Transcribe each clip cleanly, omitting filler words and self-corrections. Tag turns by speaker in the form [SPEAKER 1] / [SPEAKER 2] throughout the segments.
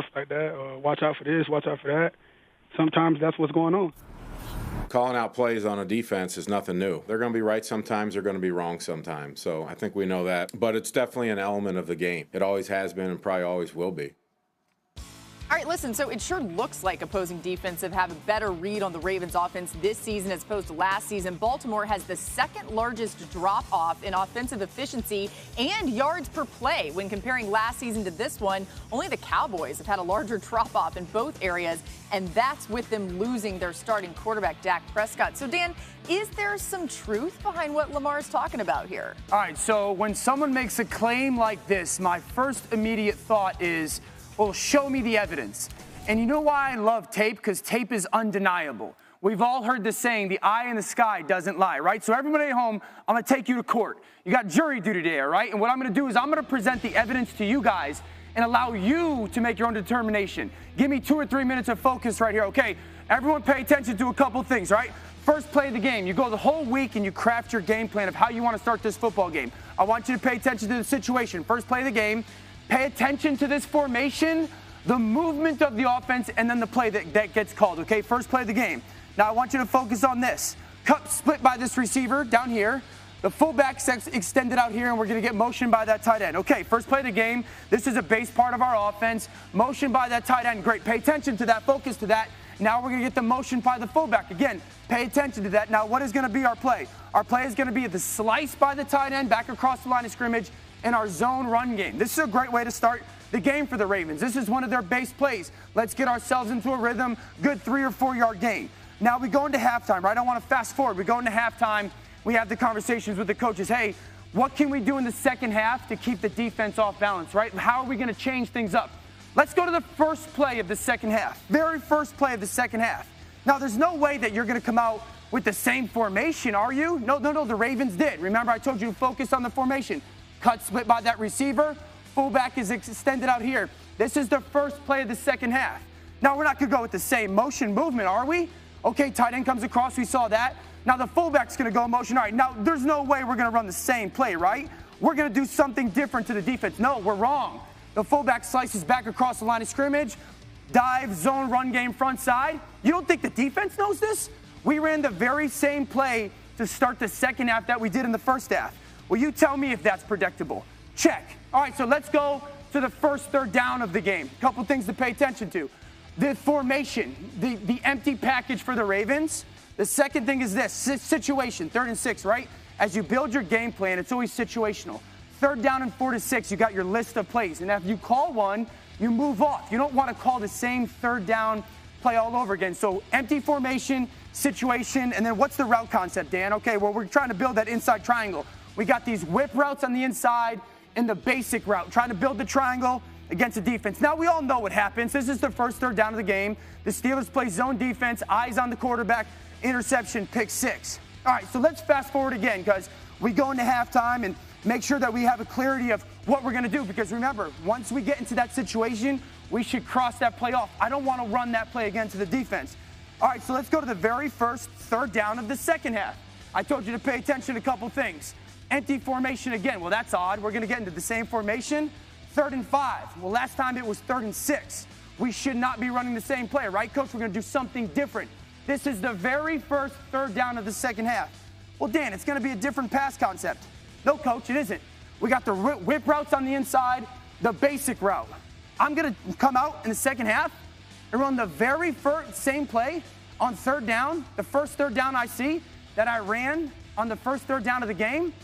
[SPEAKER 1] stuff like that, or watch out for this, watch out for that. Sometimes that's what's going on.
[SPEAKER 2] Calling out plays on a defense is nothing new. They're going to be right sometimes, they're going to be wrong sometimes. So I think we know that. But it's definitely an element of the game. It always has been and probably always will be.
[SPEAKER 3] All right, listen, so it sure looks like opposing defensive have a better read on the Ravens offense this season as opposed to last season. Baltimore has the second largest drop-off in offensive efficiency and yards per play when comparing last season to this one. Only the Cowboys have had a larger drop-off in both areas, and that's with them losing their starting quarterback, Dak Prescott. So, Dan, is there some truth behind what Lamar is talking about here?
[SPEAKER 4] All right, so when someone makes a claim like this, my first immediate thought is, well, show me the evidence. And you know why I love tape? Because tape is undeniable. We've all heard the saying, the eye in the sky doesn't lie, right? So everybody at home, I'm going to take you to court. You got jury duty today, all right? And what I'm going to do is I'm going to present the evidence to you guys and allow you to make your own determination. Give me 2 or 3 minutes of focus right here, okay? Everyone pay attention to a couple things, right? First play of the game. You go the whole week and you craft your game plan of how you want to start this football game. I want you to pay attention to the situation. First play of the game. Pay attention to this formation, the movement of the offense, and then the play that gets called, okay? First play of the game. Now I want you to focus on this. Cut split by this receiver down here. The fullback's extended out here, and we're going to get motion by that tight end. Okay, first play of the game. This is a base part of our offense. Motion by that tight end. Great. Pay attention to that. Focus to that. Now we're going to get the motion by the fullback. Again, pay attention to that. Now what is going to be our play? Our play is going to be the slice by the tight end back across the line of scrimmage in our zone run game. This is a great way to start the game for the Ravens. This is one of their base plays. Let's get ourselves into a rhythm. Good 3 or 4 yard gain. Now we go into halftime, right? I want to fast forward. We go into halftime. We have the conversations with the coaches. Hey, what can we do in the second half to keep the defense off balance, right? How are we going to change things up? Let's go to the first play of the second half. Very first play of the second half. Now, there's no way that you're going to come out with the same formation, are you? No, the Ravens did. Remember, I told you to focus on the formation. Cut split by that receiver. Fullback is extended out here. This is the first play of the second half. Now, we're not going to go with the same motion movement, are we? Okay, tight end comes across. We saw that. Now, the fullback's going to go motion. All right, now, there's no way we're going to run the same play, right? We're going to do something different to the defense. No, we're wrong. The fullback slices back across the line of scrimmage. Dive, zone, run game, front side. You don't think the defense knows this? We ran the very same play to start the second half that we did in the first half. Will you tell me if that's predictable? Check. All right, so let's go to the first third down of the game. A couple things to pay attention to. The formation, the empty package for the Ravens. The second thing is this, situation, 3rd and 6, right? As you build your game plan, it's always situational. 3rd down and 4 to 6, you got your list of plays. And if you call one, you move off. You don't want to call the same 3rd down play all over again. So empty formation, situation, and then what's the route concept, Dan? Okay, well, we're trying to build that inside triangle. We got these whip routes on the inside and the basic route, trying to build the triangle against the defense. Now, we all know what happens. This is the first 3rd down of the game. The Steelers play zone defense, eyes on the quarterback, interception, pick 6. All right, so let's fast forward again because we go into halftime and make sure that we have a clarity of what we're going to do because remember, once we get into that situation, we should cross that play off. I don't want to run that play again to the defense. All right, so let's go to the very first 3rd down of the second half. I told you to pay attention to a couple things. Empty formation again. Well, that's odd. We're going to get into the same formation. 3rd and 5. Well, last time it was 3rd and 6. We should not be running the same play, right, Coach? We're going to do something different. This is the very first 3rd down of the second half. Well, Dan, it's going to be a different pass concept. No, Coach, it isn't. We got the whip routes on the inside, the basic route. I'm going to come out in the second half and run the very first same play on 3rd down, the first 3rd down I see that I ran on the first 3rd down of the game.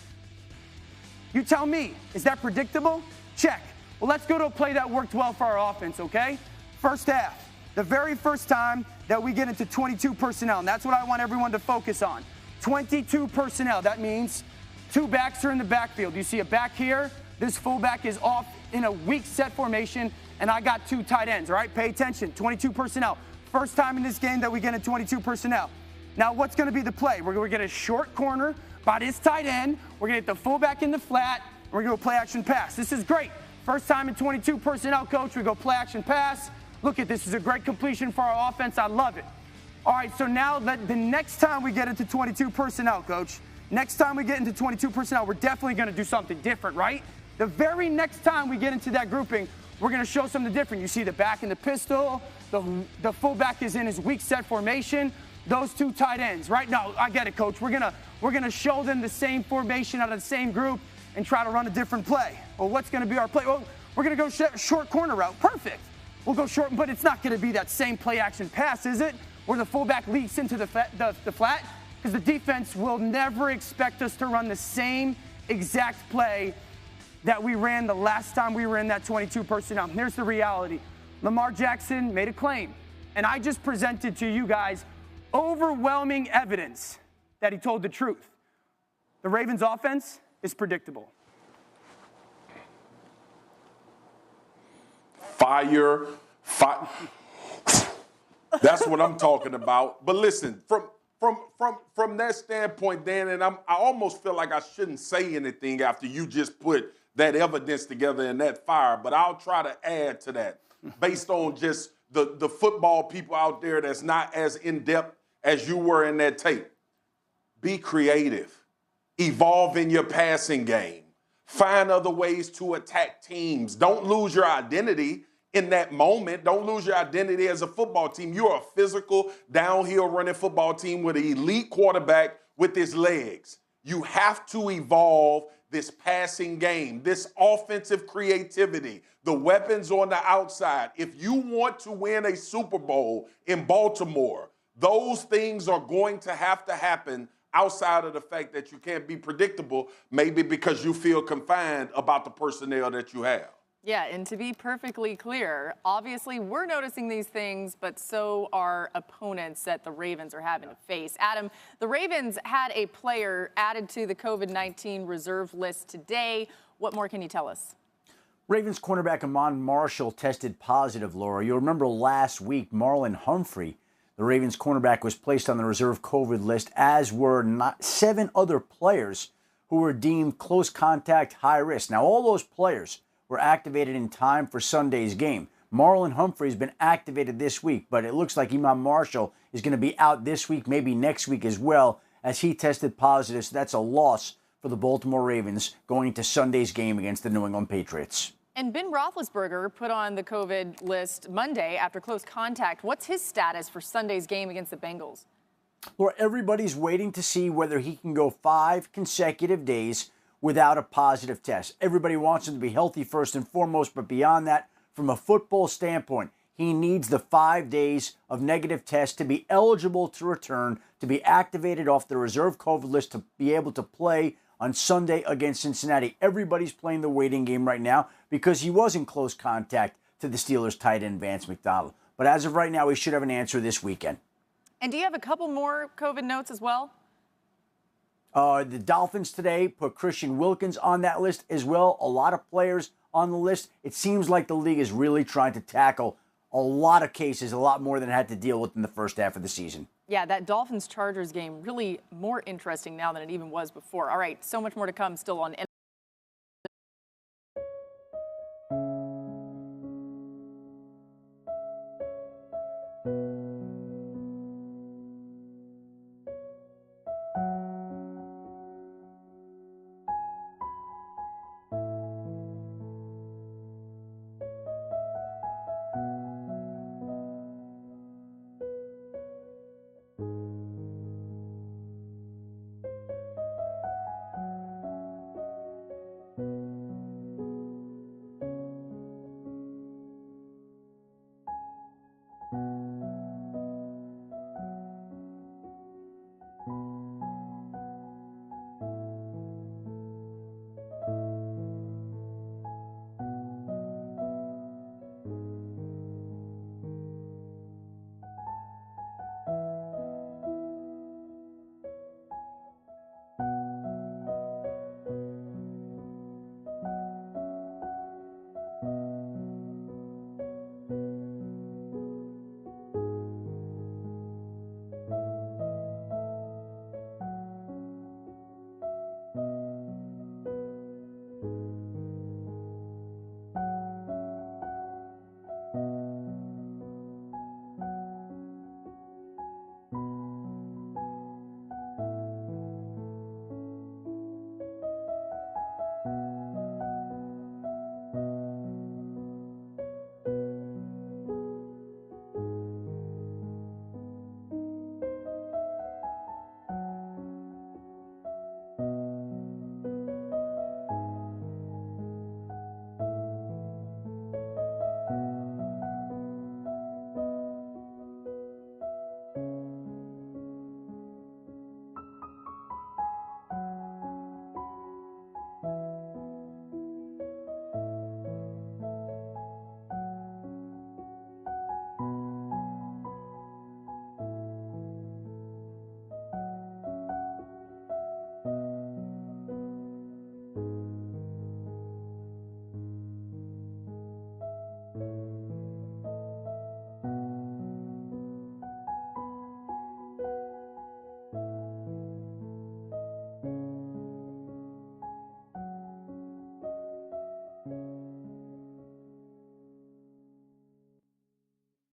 [SPEAKER 4] You tell me, is that predictable? Check. Well, let's go to a play that worked well for our offense, okay? First half, the very first time that we get into 22 personnel, and that's what I want everyone to focus on. 22 personnel, that means 2 backs are in the backfield. You see a back here, this fullback is off in a weak set formation, and I got 2 tight ends, all right? Pay attention, 22 personnel. First time in this game that we get into 22 personnel. Now, what's going to be the play? We're going to get a short corner by this tight end. We're going to get the fullback in the flat. We're going to go play action pass. This is great. First time in 22 personnel, Coach. We go play action pass. Look at this. This is a great completion for our offense. I love it. All right, so now the next time we get into 22 personnel, Coach, next time we get into 22 personnel, we're definitely going to do something different, right? The very next time we get into that grouping, we're going to show something different. You see the back in the pistol, the fullback is in his weak set formation, those two tight ends, right? No, I get it, Coach. We're gonna show them the same formation out of the same group and try to run a different play. Well, what's going to be our play? Well, we're going to go short corner route. Perfect. We'll go short, but it's not going to be that same play action pass, is it? Where the fullback leaks into the flat, because the defense will never expect us to run the same exact play that we ran the last time we were in that 22 personnel. Here's the reality. Lamar Jackson made a claim, and I just presented to you guys overwhelming evidence that he told the truth. The Ravens' offense is predictable.
[SPEAKER 5] Fire. That's what I'm talking about. But listen, from that standpoint, Dan, and I almost feel like I shouldn't say anything after you just put that evidence together in that fire, but I'll try to add to that based on just the football people out there that's not as in-depth as you were in that tape. Be creative. Evolve in your passing game. Find other ways to attack teams. Don't lose your identity in that moment. Don't lose your identity as a football team. You're a physical, downhill running football team with an elite quarterback with his legs. You have to evolve this passing game, this offensive creativity, the weapons on the outside. If you want to win a Super Bowl in Baltimore, those things are going to happen outside of the fact that you can't be predictable, maybe because you feel confined about the personnel that you have.
[SPEAKER 3] Yeah, and to be perfectly clear, obviously we're noticing these things, but so are opponents that the Ravens are having to face. Adam, the Ravens had a player added to the COVID-19 reserve list today. What more can you tell us?
[SPEAKER 6] Ravens cornerback Amon Marshall tested positive, Laura. You'll remember last week, Marlon Humphrey, the Ravens cornerback, was placed on the reserve COVID list, as were 7 other players who were deemed close contact high risk. Now, all those players were activated in time for Sunday's game. Marlon Humphrey has been activated this week, but it looks like Imam Marshall is going to be out this week, maybe next week as well, as he tested positive. So that's a loss for the Baltimore Ravens going into Sunday's game against the New England Patriots.
[SPEAKER 3] And Ben Roethlisberger put on the COVID list Monday after close contact. What's his status for Sunday's game against the Bengals?
[SPEAKER 6] Laura, everybody's waiting to see whether he can go 5 consecutive days without a positive test. Everybody wants him to be healthy first and foremost, but beyond that, from a football standpoint, he needs the 5 days of negative tests to be eligible to return, to be activated off the reserve COVID list, to be able to play on Sunday against Cincinnati. Everybody's playing the waiting game right now because he was in close contact to the Steelers tight end Vance McDonald. But as of right now, we should have an answer this weekend.
[SPEAKER 3] And do you have a couple more COVID notes as well?
[SPEAKER 6] The Dolphins today put Christian Wilkins on that list as well. A lot of players on the list. It seems like the league is really trying to tackle a lot of cases, a lot more than it had to deal with in the first half of the season.
[SPEAKER 3] Yeah, that Dolphins-Chargers game really more interesting now than it even was before. All right, so much more to come still on